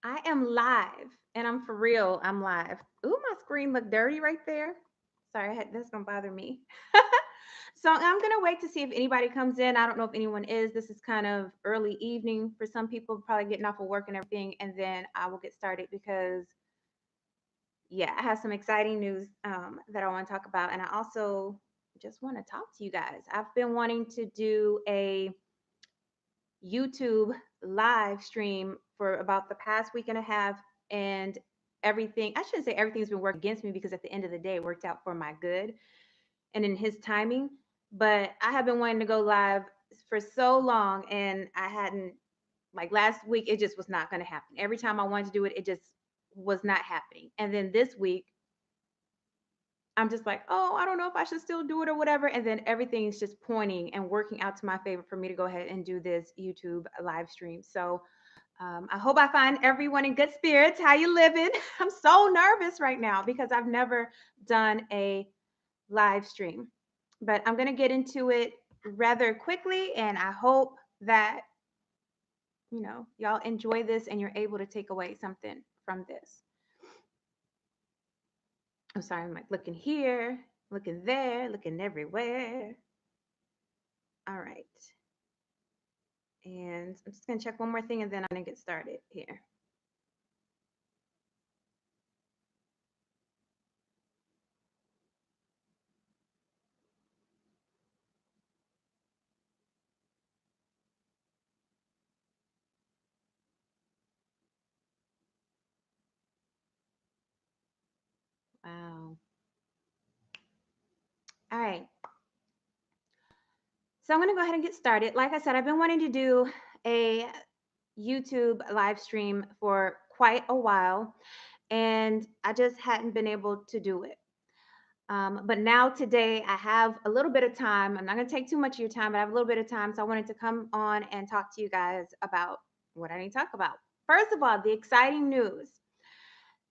I am live, and I'm for real. I'm live. Ooh, my screen looked dirty right there. Sorry, that's gonna bother me. So I'm gonna wait to see if anybody comes in. I don't know if anyone is. This is kind of early evening for some people, probably getting off of work and everything, and then I will get started because yeah, I have some exciting news that I want to talk about, and I also just want to talk to you guys. I've been wanting to do a YouTube live stream for about the past week and a half, and everything, I shouldn't say everything's been working against me because at the end of the day, it worked out for my good and in his timing. But I have been wanting to go live for so long, and I hadn't, like last week, it just was not going to happen. Every time I wanted to do it, it just was not happening. And then this week, I'm just like, oh, I don't know if I should still do it or whatever. And then everything's just pointing and working out to my favor for me to go ahead and do this YouTube live stream. So I hope I find everyone in good spirits. How you living? I'm so nervous right now because I've never done a live stream, but I'm going to get into it rather quickly. And I hope that, y'all enjoy this and you're able to take away something from this. I'm sorry, I'm like looking here, looking there, looking everywhere. All right. And I'm just going to check one more thing and then I'm going to get started here. Wow. All right. So I'm going to go ahead and get started. Like I said, I've been wanting to do a YouTube live stream for quite a while, and I just hadn't been able to do it. But now today I have a little bit of time. I'm not going to take too much of your time, but I have a little bit of time. So I wanted to come on and talk to you guys about what I need to talk about. First of all, the exciting news.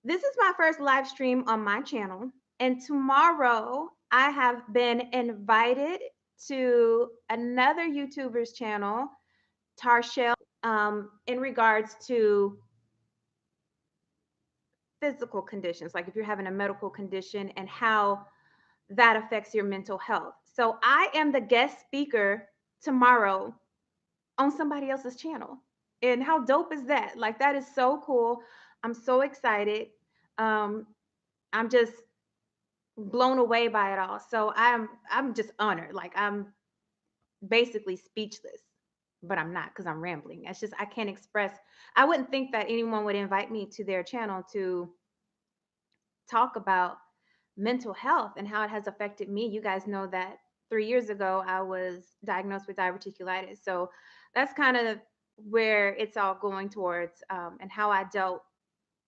This is my first live stream on my channel. And tomorrow I have been invited to another YouTuber's channel, TARCHELLE, in regards to physical conditions, like if you're having a medical condition and how that affects your mental health. So I am the guest speaker tomorrow on somebody else's channel. And how dope is that? Like that is so cool. I'm so excited. Um, I'm just blown away by it all. So I'm just honored. Like I'm basically speechless, but I'm not because I'm rambling. It's just I can't express. I wouldn't think that anyone would invite me to their channel to talk about mental health and how it has affected me. You guys know that 3 years ago I was diagnosed with diverticulitis. So that's kind of where it's all going towards, and how I dealt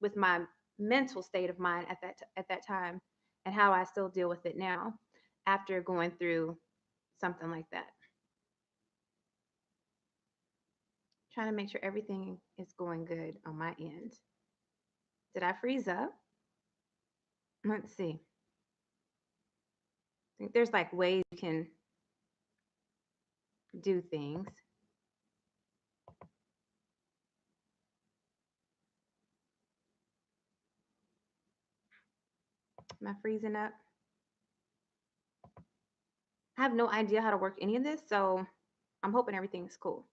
with my mental state of mind at that time, and how I still deal with it now after going through something like that. Trying to make sure everything is going good on my end. Did I freeze up? Let's see. I think there's like ways you can do things. Am I freezing up? I have no idea how to work any of this, so I'm hoping everything's cool.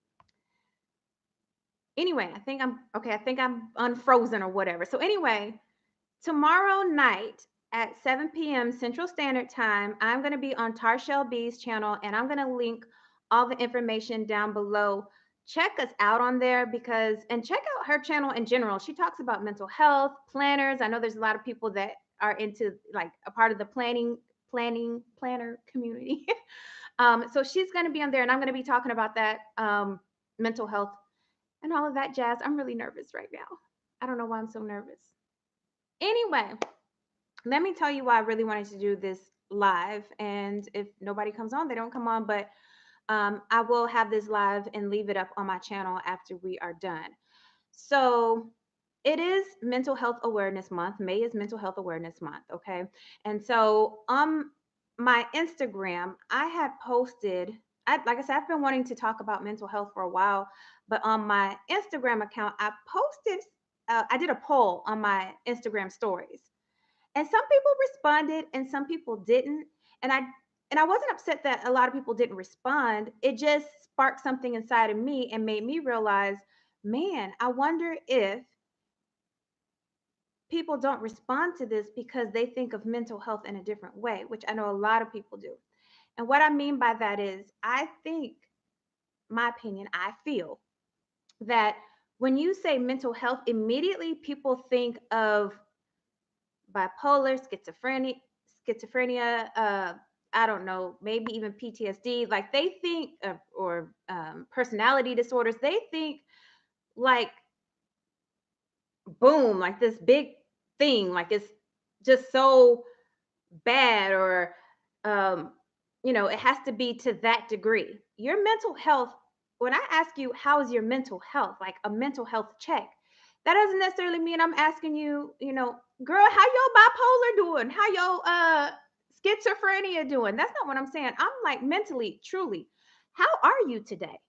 Anyway, I think I'm okay. I think I'm unfrozen or whatever. So, anyway, tomorrow night at 7 p.m. Central Standard Time, I'm going to be on Tarshelle B's channel and I'm going to link all the information down below. Check us out on there and check out her channel in general. She talks about mental health, planners. I know there's a lot of people that are into like a part of the planner community. So she's going to be on there and I'm going to be talking about that, mental health and all of that jazz. I'm really nervous right now. I don't know why I'm so nervous. Anyway, let me tell you why I really wanted to do this live. And if nobody comes on, they don't come on. But I will have this live and leave it up on my channel after we are done. So it is Mental Health Awareness Month. May is Mental Health Awareness Month. Okay. And so on my Instagram, I had posted, like I said, I've been wanting to talk about mental health for a while, but on my Instagram account, I posted I did a poll on my Instagram stories, and some people responded and some people didn't. And I wasn't upset that a lot of people didn't respond. It just sparked something inside of me and made me realize, man, I wonder if people don't respond to this because they think of mental health in a different way, which I know a lot of people do. And what I mean by that is, I think, my opinion, I feel that when you say mental health, immediately people think of bipolar, schizophrenia, I don't know, maybe even PTSD. Like they think, or personality disorders, they think like boom, like this big thing, like it's just so bad, or um it has to be to that degree. Your mental health, when I ask you how is your mental health, like a mental health check, that doesn't necessarily mean I'm asking you, girl, how your bipolar doing, how your schizophrenia doing. That's not what I'm saying. I'm like, mentally, truly, how are you today?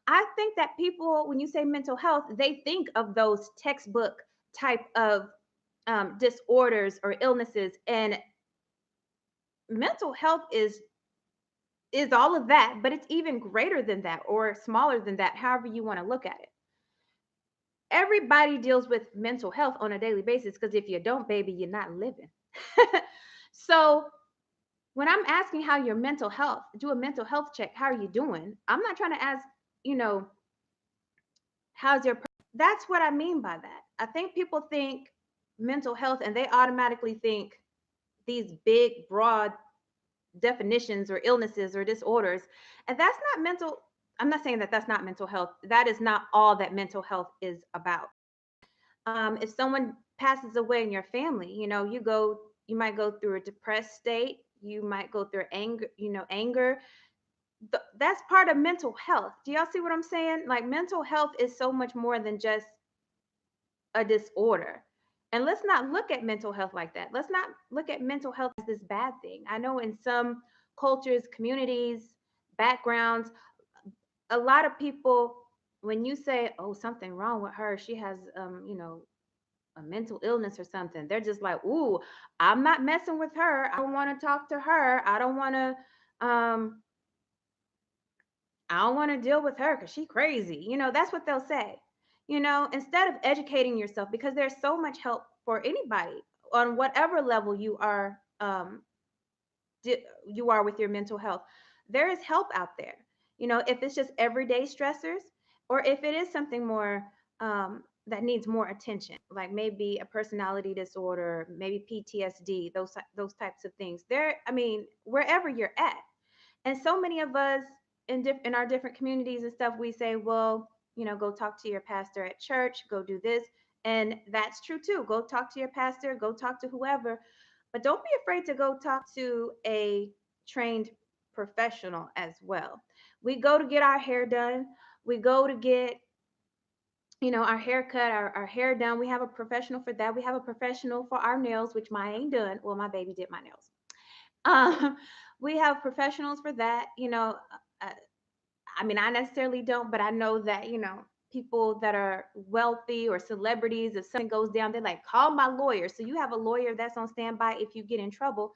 I think that people, when you say mental health, they think of those textbook type of disorders or illnesses, and mental health is all of that, but it's even greater than that or smaller than that, however you want to look at it. Everybody deals with mental health on a daily basis, because if you don't, baby, you're not living. So when I'm asking how your mental health, do a mental health check, how are you doing? I'm not trying to ask, you know, how's your that's what I mean by that. I think people think mental health and they automatically think these big broad definitions or illnesses or disorders. And that's not mental. I'm not saying that that's not mental health. That is not all that mental health is about. If someone passes away in your family, you might go through a depressed state. You might go through anger. That's part of mental health. Do y'all see what I'm saying? Like, mental health is so much more than just a disorder. And let's not look at mental health like that. Let's not look at mental health as this bad thing. I know in some cultures, communities, backgrounds, a lot of people, when you say, "Oh, something wrong with her, she has a mental illness or something," they're just like, "Ooh, I'm not messing with her. I don't want to talk to her. Um I don't want to deal with her because she's crazy." That's what they'll say. Instead of educating yourself, because there's so much help for anybody on whatever level you are with your mental health. There is help out there. If it's just everyday stressors, or if it is something more that needs more attention, like maybe a personality disorder, maybe PTSD, those types of things. I mean, wherever you're at. And so many of us in our different communities and stuff, we say, well, go talk to your pastor at church, go do this. And that's true too. Go talk to your pastor, go talk to whoever. But don't be afraid to go talk to a trained professional as well. We go to get our hair done. We go to get, our haircut, our hair done. We have a professional for that. We have a professional for our nails, which mine ain't done. Well, my baby did my nails. Um, we have professionals for that. Uh, I mean, I necessarily don't, but I know that, people that are wealthy or celebrities, if something goes down, they're like, call my lawyer. So you have a lawyer that's on standby if you get in trouble.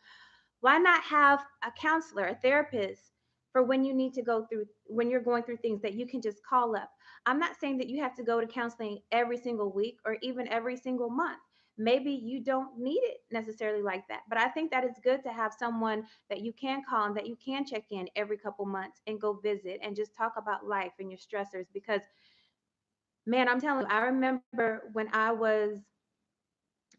Why not have a counselor, a therapist, for when you need to go through, when you're going through things that you can just call up? I'm not saying that you have to go to counseling every single week or even every single month. Maybe you don't need it necessarily like that. But I think that it's good to have someone that you can call and that you can check in every couple months and go visit and just talk about life and your stressors. Because, man, I'm telling you, I remember when I was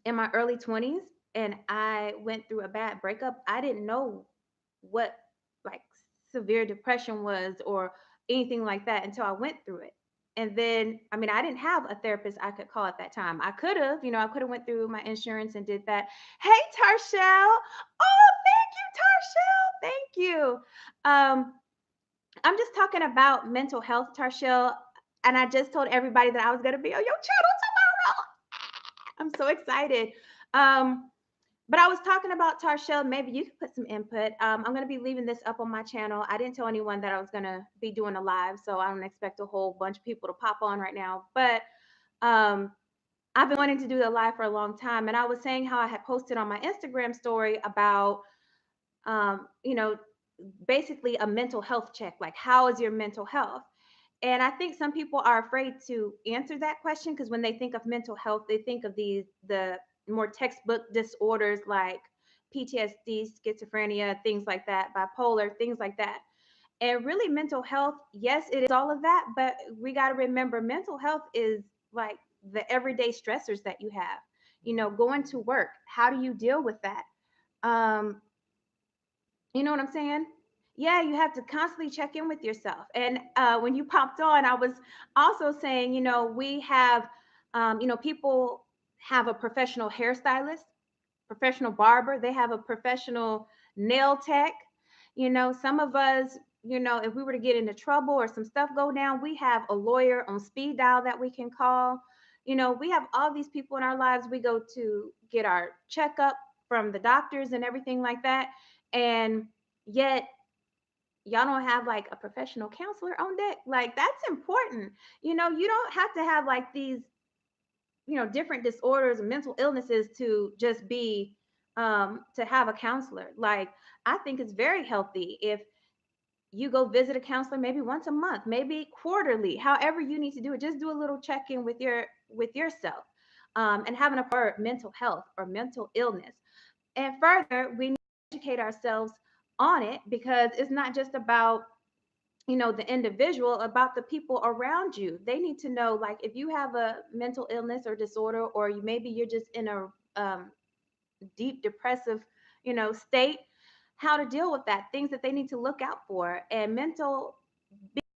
in my early 20s and I went through a bad breakup. I didn't know what, like, severe depression was or anything like that until I went through it. And then, I mean, I didn't have a therapist I could call at that time. I could have, I could have went through my insurance and did that. Hey, Tarchelle. Oh, thank you, Tarchelle. Thank you. I'm just talking about mental health, Tarchelle. And I just told everybody that I was going to be on your channel tomorrow. I'm so excited. Um, but I was talking about Tarchelle. Maybe you could put some input. I'm going to be leaving this up on my channel. I didn't tell anyone that I was going to be doing a live, so I don't expect a whole bunch of people to pop on right now. But um, I've been wanting to do the live for a long time, and I was saying how I had posted on my Instagram story about, you know, basically a mental health check. Like, how is your mental health? And I think some people are afraid to answer that question because when they think of mental health, they think of the more textbook disorders like PTSD, schizophrenia, things like that, bipolar, things like that. And really, mental health, yes, it is all of that, but we got to remember mental health is like the everyday stressors that you have. Going to work, how do you deal with that? Um, you know what I'm saying? Yeah, you have to constantly check in with yourself. And when you popped on, I was also saying, we have, people have a professional hairstylist, professional barber, they have a professional nail tech. Some of us, if we were to get into trouble or some stuff go down, we have a lawyer on speed dial that we can call. We have all these people in our lives. We go to get our checkup from the doctors and everything like that. And yet, y'all don't have like a professional counselor on deck. Like, that's important. You don't have to have like these, different disorders and mental illnesses to just be to have a counselor. Like, I think it's very healthy if you go visit a counselor maybe once a month, maybe quarterly, however you need to do it. Just do a little check-in with yourself, and having a for mental health or mental illness. And further, we need to educate ourselves on it because it's not just about the individual, about the people around you. They need to know, like, if you have a mental illness or disorder, or maybe you're just in a deep depressive state, how to deal with that, things that they need to look out for. And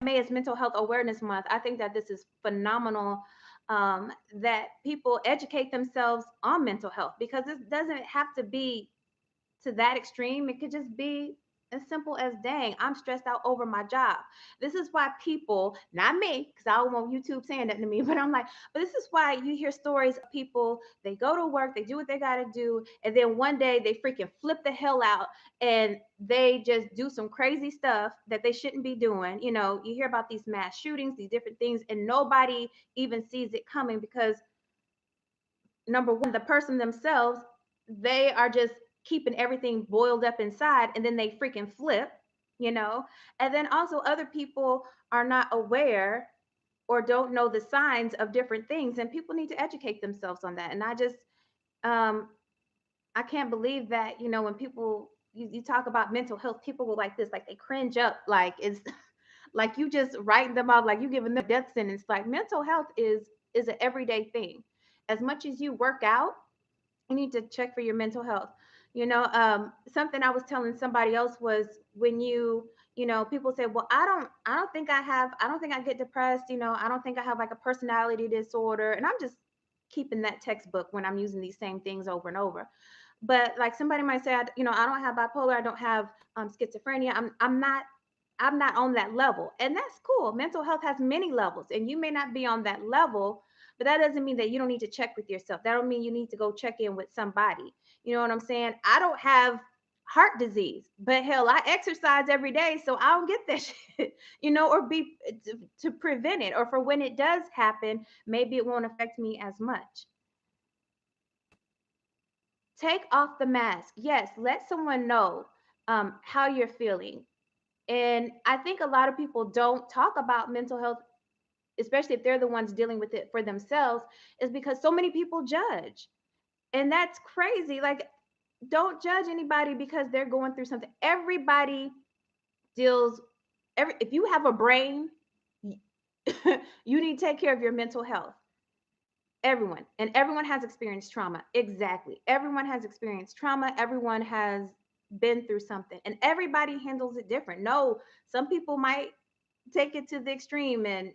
May is Mental Health Awareness Month. I think that this is phenomenal, that people educate themselves on mental health, because it doesn't have to be to that extreme. It could just be as simple as, dang, I'm stressed out over my job. This is why people, not me, because I don't want YouTube saying that to me, but I'm like, but this is why you hear stories of people, they go to work, they do what they got to do, and then one day they freaking flip the hell out and they just do some crazy stuff that they shouldn't be doing. You hear about these mass shootings, these different things, and nobody even sees it coming because, number one, the person themselves, they are just keeping everything boiled up inside, and then they freaking flip, you know. And then also, other people are not aware or don't know the signs of different things, and people need to educate themselves on that. And um I can't believe that, when people, you talk about mental health, people will like this, like they cringe up, like it's like you just writing them off, like you giving them a death sentence. Like, mental health is an everyday thing. As much as you work out, you need to check for your mental health. Something I was telling somebody else was, when people say, well, I don't think I get depressed. I don't think I have like a personality disorder. And I'm just keeping that textbook when I'm using these same things over and over. But like, somebody might say, I don't have bipolar. I don't have schizophrenia. I'm not on that level. And that's cool. Mental health has many levels, and you may not be on that level, but that doesn't mean that you don't need to check with yourself. That don't mean you need to go check in with somebody. You know what I'm saying? I don't have heart disease, but hell, I exercise every day, so I don't get that shit, or be to prevent it, or for when it does happen, maybe it won't affect me as much. Take off the mask. Yes, let someone know how you're feeling. And I think a lot of people don't talk about mental health, especially if they're the ones dealing with it for themselves, is because so many people judge. And that's crazy. Like, don't judge anybody because they're going through something. Everybody deals, if you have a brain, you need to take care of your mental health. Everyone. And everyone has experienced trauma. Exactly. Everyone has experienced trauma. Everyone has been through something. And everybody handles it different. No, some people might take it to the extreme and,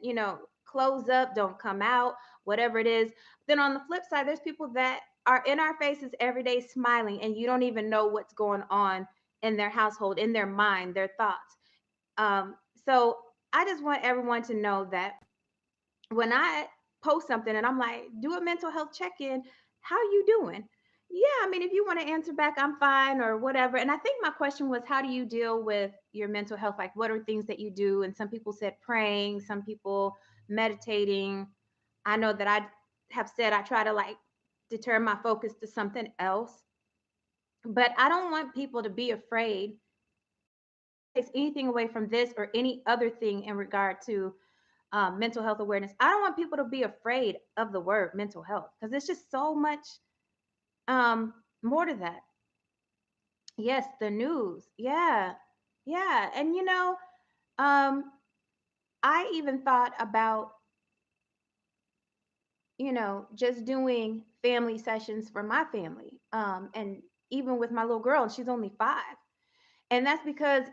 close up, don't come out, whatever it is. Then on the flip side, there's people that are in our faces every day smiling, and you don't even know what's going on in their household, in their mind, their thoughts. So I just want everyone to know that when I post something and I'm like, do a mental health check-in, how you doing? Yeah, I mean, if you want to answer back, I'm fine, or whatever. And I think my question was, how do you deal with your mental health? Like, what are things that you do? And some people said praying, some people meditating. I know that I have said, I try to like deter my focus to something else. But I don't want people to be afraid takes anything away from this or any other thing in regard to mental health awareness. I don't want people to be afraid of the word mental health because it's just so much um, more to that. Yes, the news. Yeah. Yeah. And um, I even thought about, just doing family sessions for my family. And even with my little girl, and she's only 5. And that's because,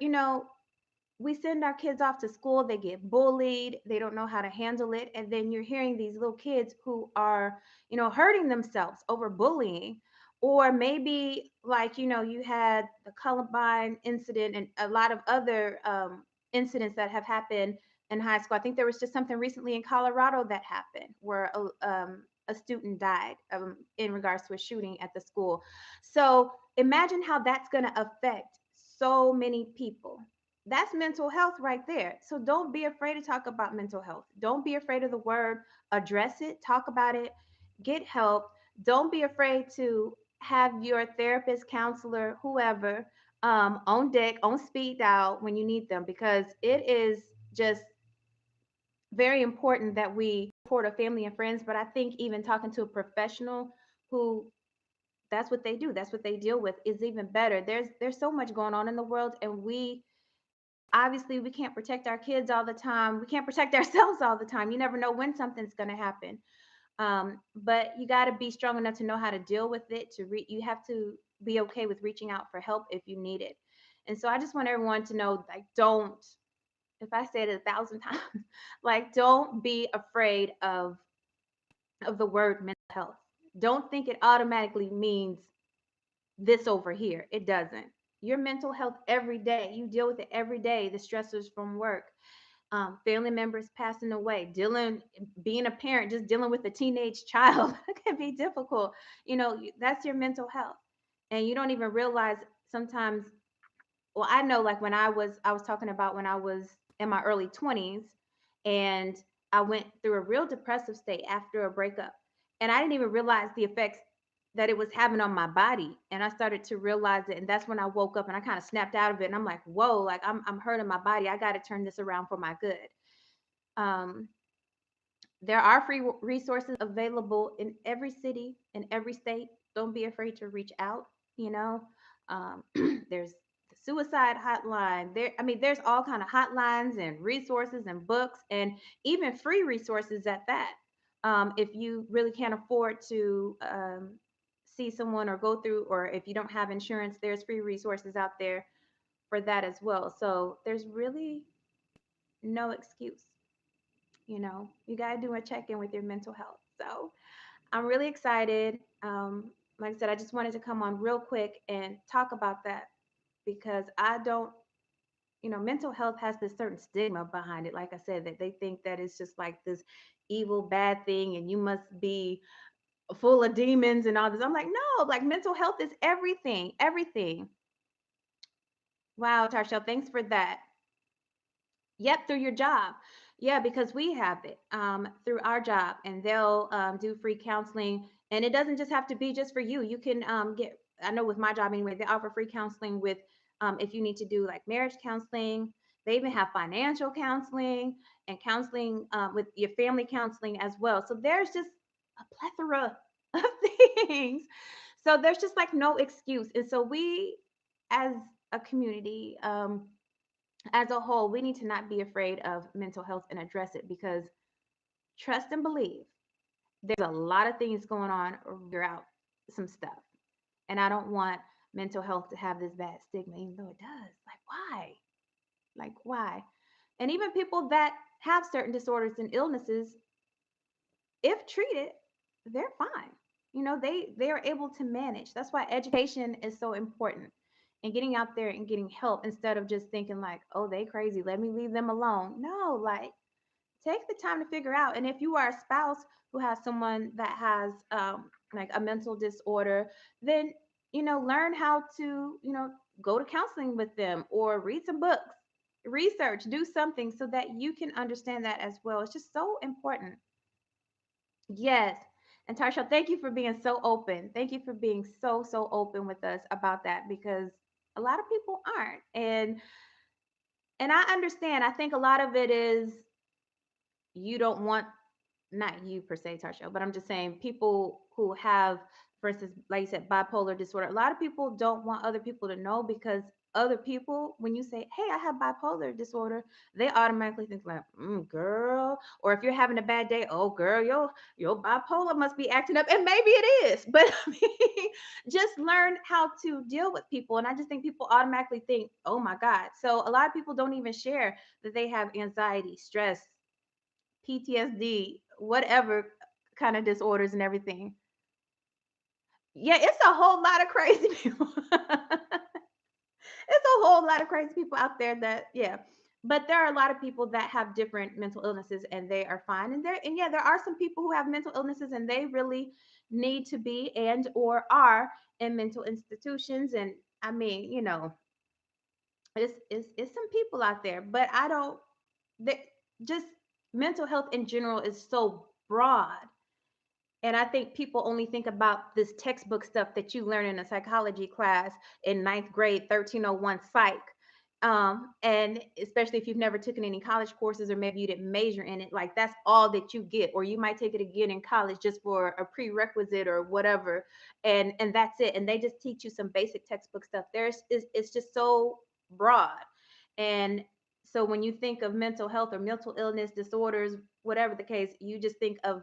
we send our kids off to school, they get bullied, they don't know how to handle it, and then you're hearing these little kids who are, hurting themselves over bullying. Or maybe like, you had the Columbine incident and a lot of other incidents that have happened in high school. I think there was just something recently in Colorado that happened where a student died in regards to a shooting at the school. So imagine how that's going to affect so many people. That's mental health right there. So don't be afraid to talk about mental health. Don't be afraid of the word. Address it, talk about it, get help. Don't be afraid to have your therapist, counselor, whoever on deck, on speed dial when you need them, because it is just very important that we support our family and friends. But I think even talking to a professional who that's what they do, that's what they deal with, is even better. There's so much going on in the world, and we obviously we can't protect our kids all the time, we can't protect ourselves all the time. You never know when something's going to happen. But you got to be strong enough to know how to deal with it. You have to be okay with reaching out for help if you need it. And so I just want everyone to know, like, don't, if I said it 1,000 times, like, don't be afraid of the word mental health. Don't think it automatically means this over here. It doesn't. Your mental health every day, you deal with it every day. The stressors from work, family members passing away, being a parent, just dealing with a teenage child can be difficult. That's your mental health, and you don't even realize sometimes. Well, I know, like when I was talking about when I was in my early 20s, and I went through a real depressive state after a breakup, and I didn't even realize the effects that it was having on my body. And I started to realize it, and that's when I woke up and I kind of snapped out of it, and I'm like, whoa, like I'm hurting my body. I got to turn this around for my good. um, there are free resources available in every city, in every state. Don't be afraid to reach out. You know, there's the suicide hotline. There's all kind of hotlines and resources and books and even free resources at that. If you really can't afford to see someone or go through, or if you don't have insurance, there's free resources out there for that as well. So there's really no excuse. You got to do a check in with your mental health. So I'm really excited. Like I said, I just wanted to come on real quick and talk about that because I don't, mental health has this certain stigma behind it. Like I said, that they think that it's just like this evil, bad thing, and you must be full of demons and all this. I'm like, no, like mental health is everything, everything. Wow, Tarshelle, thanks for that. Yep, through your job. Yeah, because we have it through our job, and they'll do free counseling. And it doesn't just have to be just for you. You can get, I know with my job anyway, they offer free counseling with, if you need to do like marriage counseling. They even have financial counseling and counseling with your family counseling as well. So there's just a plethora of things. So there's just like no excuse. And so we, as a community, as a whole, we need to not be afraid of mental health and address it, because trust and believe there's a lot of things going on or figure out some stuff. And I don't want mental health to have this bad stigma, even though it does. Like, why? Like, why? And even people that have certain disorders and illnesses, if treated, they're fine. They are able to manage. That's why education is so important, and getting out there and getting help instead of just thinking like, oh, they crazy, let me leave them alone. No, like, take the time to figure out. And if you are a spouse who has someone that has like a mental disorder, then learn how to go to counseling with them or read some books, research, do something so that you can understand that as well. It's just so important. Yes. And Tarsha, thank you for being so open. Thank you for being so open with us about that because a lot of people aren't. And I understand. I think a lot of it is you don't want, not you per se, Tarsha, but I'm just saying people who have, for instance, like you said, bipolar disorder. A lot of people don't want other people to know because other people, when you say, "Hey, I have bipolar disorder," they automatically think like, "Girl," or if you're having a bad day, "Oh, girl, your bipolar must be acting up," and maybe it is, but I mean, just learn how to deal with people. And I just think people automatically think, "Oh my God," so a lot of people don't even share that they have anxiety, stress, PTSD, whatever kind of disorders and everything. Yeah, it's a whole lot of crazy people. It's a whole lot of crazy people out there that, yeah. But there are a lot of people that have different mental illnesses and they are fine. And yeah, there are some people who have mental illnesses and they really need to be and or are in mental institutions. And I mean, it's some people out there, but I don't that just mental health in general is so broad. And I think people only think about this textbook stuff that you learn in a psychology class in ninth grade, 1301 psych. And especially if you've never taken any college courses or maybe you didn't major in it, like that's all that you get. Or you might take it again in college just for a prerequisite or whatever. And that's it. And they just teach you some basic textbook stuff. It's just so broad. And so when you think of mental health or mental illness disorders, whatever the case, you just think of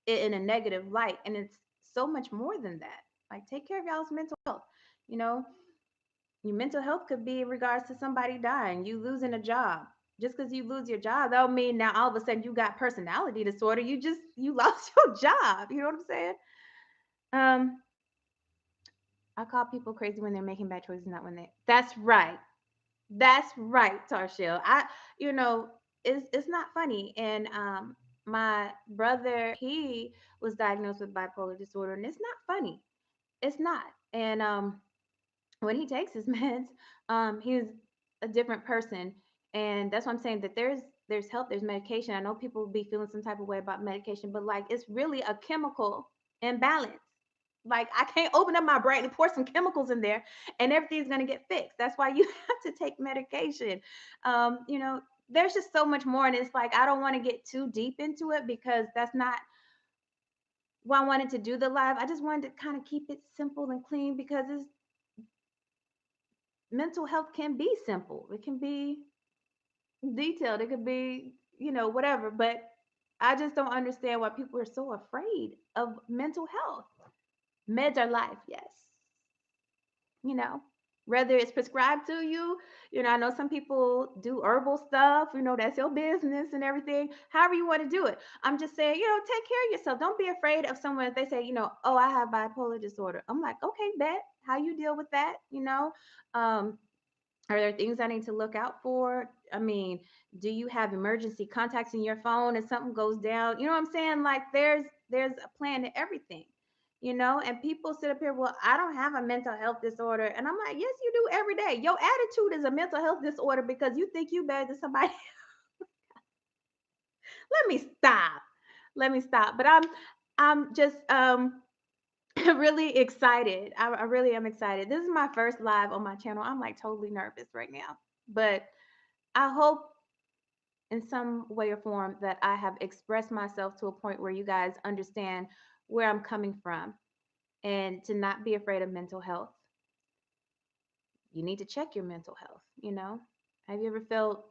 it in a negative light. And it's so much more than that. Like, take care of y'all's mental health. You know, your mental health could be in regards to somebody dying, you losing a job. Just because you lose your job, that don't mean now all of a sudden you got personality disorder. You lost your job. You know what I'm saying? Um, I call people crazy when they're making bad choices, not when they. That's right. That's right, Tarshil. You know, it's not funny. And my brother, he was diagnosed with bipolar disorder, and it's not funny. It's not. And when he takes his meds, he's a different person. And that's why I'm saying that there's help, there's medication. I know people will be feeling some type of way about medication, but like it's really a chemical imbalance. Like I can't open up my brain and pour some chemicals in there and everything's gonna get fixed. That's why you have to take medication. There's just so much more, and it's like I don't want to get too deep into it because that's not why I wanted to do the live. I just wanted to kind of keep it simple and clean because it's mental health can be simple. It can be detailed. It could be, whatever. But I just don't understand why people are so afraid of mental health. Meds are life, yes. You know, whether it's prescribed to you, I know some people do herbal stuff, that's your business and everything. However you want to do it. I'm just saying, take care of yourself. Don't be afraid of someone if they say, "Oh, I have bipolar disorder." I'm like, okay, bet. How you deal with that, Um, Are there things I need to look out for? I mean, do you have emergency contacts in your phone if something goes down? You know what I'm saying? Like there's a plan to everything. And people sit up here, well, I don't have a mental health disorder. And I'm like, yes, you do every day. Your attitude is a mental health disorder because you think you better than somebody. Let me stop. Let me stop. But I'm just really excited. I really am excited. This is my first live on my channel. I'm like totally nervous right now. But I hope in some way or form that I have expressed myself to a point where you guys understand where I'm coming from and to not be afraid of mental health. You need to check your mental health. Have you ever felt,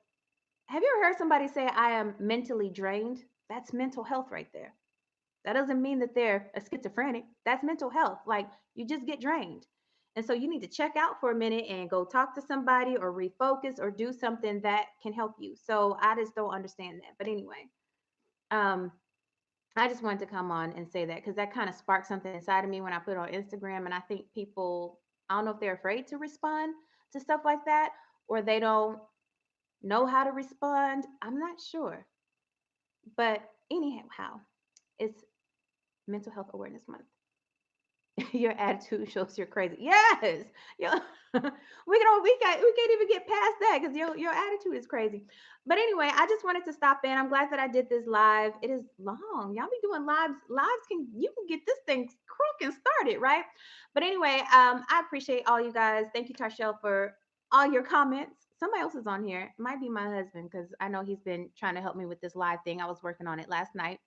have you ever heard somebody say, I am mentally drained? That's mental health right there. That doesn't mean that they're a schizophrenic. That's mental health. Like you just get drained. And so you need to check out for a minute and go talk to somebody or refocus or do something that can help you. So I just don't understand that. But anyway, um, I just wanted to come on and say that because that kind of sparked something inside of me when I put it on Instagram. And I think people, I don't know if they're afraid to respond to stuff like that or they don't know how to respond. I'm not sure. But anyhow, it's Mental Health Awareness Month. Your attitude shows you're crazy. Yes. Yo, we can't even get past that because your attitude is crazy. But anyway, I just wanted to stop in. I'm glad that I did this live. It is long. Y'all be doing lives. Lives can you can get this thing crook and started, right? But anyway, I appreciate all you guys. Thank you, Tarshelle, for all your comments. Somebody else is on here. It might be my husband because I know he's been trying to help me with this live thing. I was working on it last night.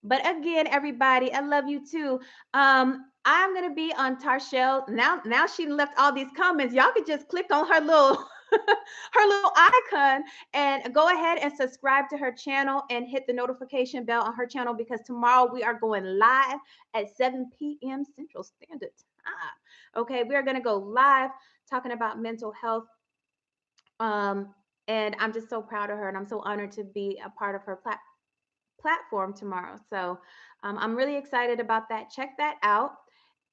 But again, everybody, I love you too. I'm gonna be on Tarshelle now. Now she left all these comments. Y'all could just click on her little her little icon and go ahead and subscribe to her channel and hit the notification bell on her channel because tomorrow we are going live at 7 p.m. Central Standard Time. Okay, we are gonna go live talking about mental health. Um, and I'm just so proud of her, and I'm so honored to be a part of her platform tomorrow. So I'm really excited about that. Check that out.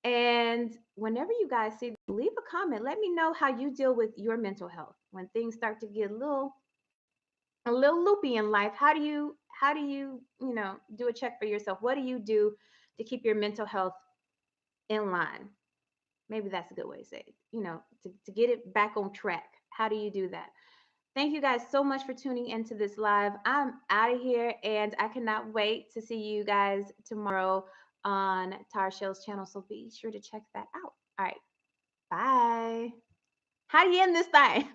And whenever you guys see, leave a comment. Let me know how you deal with your mental health when things start to get a little loopy in life. How do you do a check for yourself? What do you do to keep your mental health in line? Maybe that's a good way to say it. To get it back on track. How do you do that? Thank you guys so much for tuning into this live. I'm out of here and I cannot wait to see you guys tomorrow on Tarshelle's channel. So be sure to check that out. All right. Bye. How do you end this thing?